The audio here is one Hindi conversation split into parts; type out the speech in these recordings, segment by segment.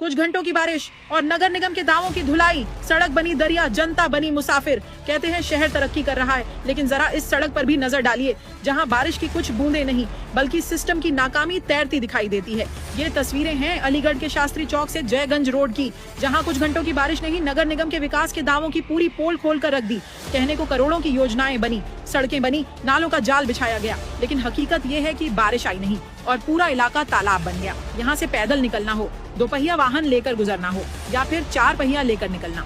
कुछ घंटों की बारिश और नगर निगम के दावों की धुलाई, सड़क बनी दरिया, जनता बनी मुसाफिर। कहते हैं शहर तरक्की कर रहा है, लेकिन जरा इस सड़क पर भी नजर डालिए, जहां बारिश की कुछ बूंदे नहीं बल्कि सिस्टम की नाकामी तैरती दिखाई देती है। ये तस्वीरें हैं अलीगढ़ के शास्त्री चौक से जयगंज रोड की, जहां कुछ घंटों की बारिश ने ही नगर निगम के विकास के दावों की पूरी पोल खोल कर रख दी। कहने को करोड़ों की योजनाएं बनी, सड़कें बनी, नालों का जाल बिछाया गया, लेकिन हकीकत ये है कि बारिश आई नहीं और पूरा इलाका तालाब बन गया। यहाँ से पैदल निकलना हो, दोपहिया वाहन लेकर गुजरना हो या फिर चार पहिया लेकर निकलना,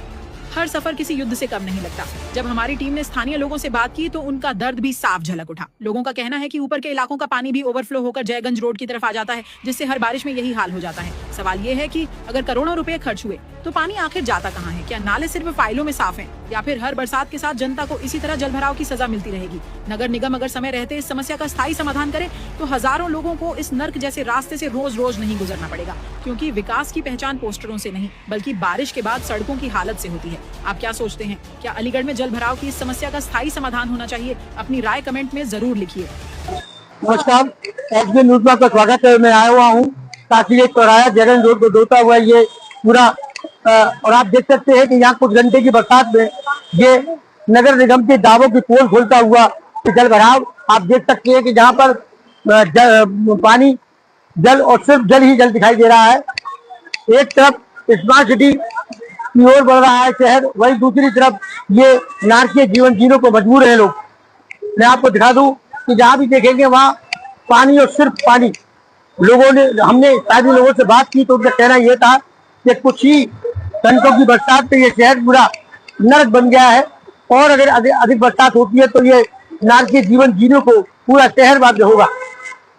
हर सफर किसी युद्ध से कम नहीं लगता। जब हमारी टीम ने स्थानीय लोगों से बात की तो उनका दर्द भी साफ झलक उठा। लोगों का कहना है कि ऊपर के इलाकों का पानी भी ओवरफ्लो होकर जयगंज रोड की तरफ आ जाता है, जिससे हर बारिश में यही हाल हो जाता है। सवाल ये है कि अगर करोड़ों रुपए खर्च हुए तो पानी आखिर जाता कहाँ है? क्या नाले सिर्फ फाइलों में साफ हैं या फिर हर बरसात के साथ जनता को इसी तरह जलभराव की सजा मिलती रहेगी? नगर निगम अगर समय रहते इस समस्या का स्थायी समाधान करे तो हजारों लोगों को इस नर्क जैसे रास्ते से रोज रोज नहीं गुजरना पड़ेगा, क्योंकि विकास की पहचान पोस्टरों से नहीं बल्कि बारिश के बाद सड़कों की हालत से होती है। आप क्या सोचते हैं? क्या अलीगढ़ में जल भराव की इस समस्या का स्थायी समाधान होना चाहिए? अपनी राय कमेंट में जरूर लिखिए। नमस्कार, एचबी न्यूज में आपका स्वागत है। मैं आया हुआ हूँ ताकि ये चौराहा जगन रोड को धोता हुआ ये पूरा और आप देख सकते हैं कि यहाँ कुछ घंटे की बरसात में ये नगर निगम के दावों की पोल खोलता हुआ जल भराव आप देख सकते हैं कि जहाँ पर पानी जल और सिर्फ जल ही जल दिखाई दे रहा है। एक तरफ स्मार्ट सिटी की ओर बढ़ रहा है शहर, वहीं दूसरी तरफ ये नारकीय जीवन जीने को मजबूर है लोग। मैं आपको दिखा दूं कि जहाँ भी देखेंगे वहाँ पानी और सिर्फ पानी। हमने सारे लोगों से बात की तो उनका कहना यह था कि कुछ ही घंटों की बरसात में ये शहर पूरा नरक बन गया है और अगर अधिक बरसात होती है तो ये नारकीय जीवन जीने को पूरा शहर बाध्य होगा।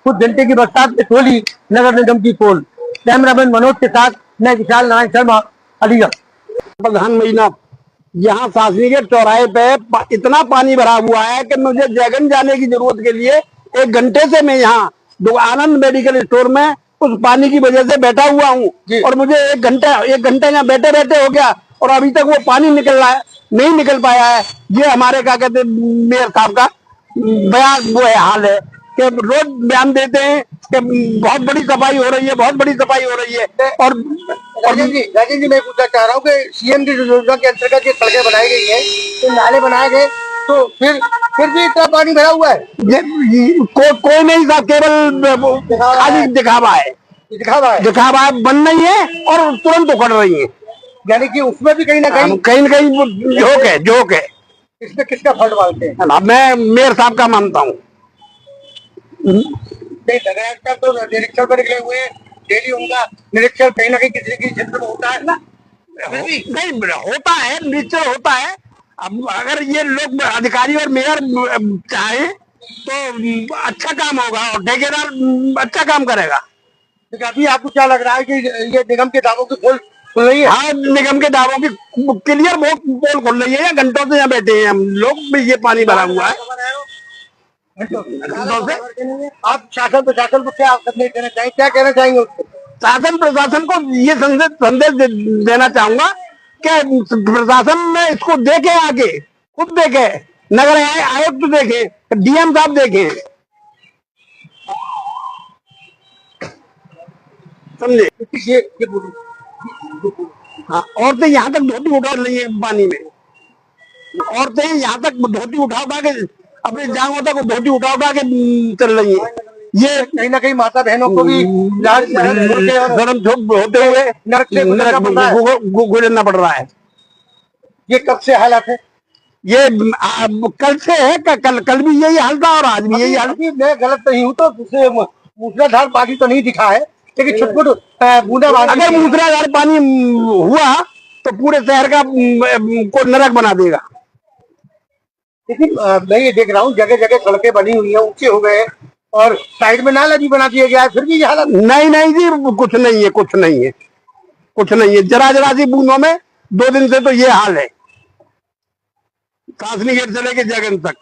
कुछ घंटे की बरसात में खोली नगर निगम की पोल। कैमरामैन मनोज के साथ मैं विशाल नारायण शर्मा, अलीगढ़। प्रधान महीना यहाँ शास्त्री के चौराहे पे इतना पानी भरा हुआ है कि मुझे जयगंज जाने की जरूरत के लिए 1 घंटे से मैं यहाँ आनंद मेडिकल स्टोर में उस पानी की वजह से बैठा हुआ हूँ और मुझे 1 घंटा यहाँ बैठे बैठे हो गया और अभी तक वो पानी नहीं निकल पाया है। ये हमारे क्या कहते मेयर साहब का बयान वो है हाल है कि रोज बयान देते हैं कि बहुत बड़ी सफाई हो रही है, बहुत बड़ी सफाई हो रही है। और राजेंद्र जी मैं पूछना चाह रहा हूँ कि सीएम की योजना के अंतर्गत ये सड़कें बनाई गई है, तो नाले बनाए गए, तो फिर भी इतना पानी भरा हुआ है। कोई नहीं था, केवल खाली दिखावा है, दिखावा बन नहीं है और तुरंत उखड़ रही है। यानी कि उसमें भी कहीं ना कहीं जोक है। इसमें किसका फर्ज मानते हैं? मैं मेयर साहब का मानता हूँ। तो निरीक्षण पर निकले हुए डेली उनका निरीक्षण कहीं ना कहीं किसी किसी क्षेत्र में होता है ना, नहीं होता है, निरीक्षण होता है। अब अगर ये लोग अधिकारी और मेयर चाहे तो अच्छा काम होगा और ठेकेदार अच्छा काम करेगा। तो अभी आपको क्या लग रहा है कि ये निगम के दावों की पोल खुल रही है? हाँ, निगम के दावों की क्लियर पोल खुल रही है। या घंटों से यहाँ बैठे हैं हम लोग भी, ये पानी भरा हुआ है घंटों से। आप शासन प्रशासन को क्या संदेश देना चाहिए, क्या कहना चाहेंगे उसको? शासन प्रशासन को ये संदेश देना चाहूंगा कि प्रशासन में इसको देखे, आगे खुद देखे, नगर आयुक्त देखे, डीएम साहब देखे, समझे? ये बोलूं, हाँ, औरतें यहाँ तक धोती उठा रही है पानी में। औरतें यहाँ तक धोती उठा के अपने जांघों तक धोती उठा के चल रही है। ये कहीं ना कहीं माता बहनों को भी होते हुए नरक से गुजरना पड़ रहा है। ये कब से हालात है? ये कल से है, कल भी यही हाल था और आज भी यही हाल। मैं गलत नहीं हूँ तो मूसलाधार पानी तो नहीं दिखा है, लेकिन छुटपुट बूंदाबांदी। अगर मूसलाधार पानी हुआ तो पूरे शहर का को नरक बना देगा। लेकिन मैं ये देख रहा हूँ जगह जगह सड़कें बनी हुई है, ऊंचे हो गए और साइड में नाला भी बना दिया गया है, फिर भी ये हालत नहीं जी, कुछ नहीं है। जरा सी बूंदों में 2 दिन से तो ये हाल है, कासनी गेट से लेके जगन तक।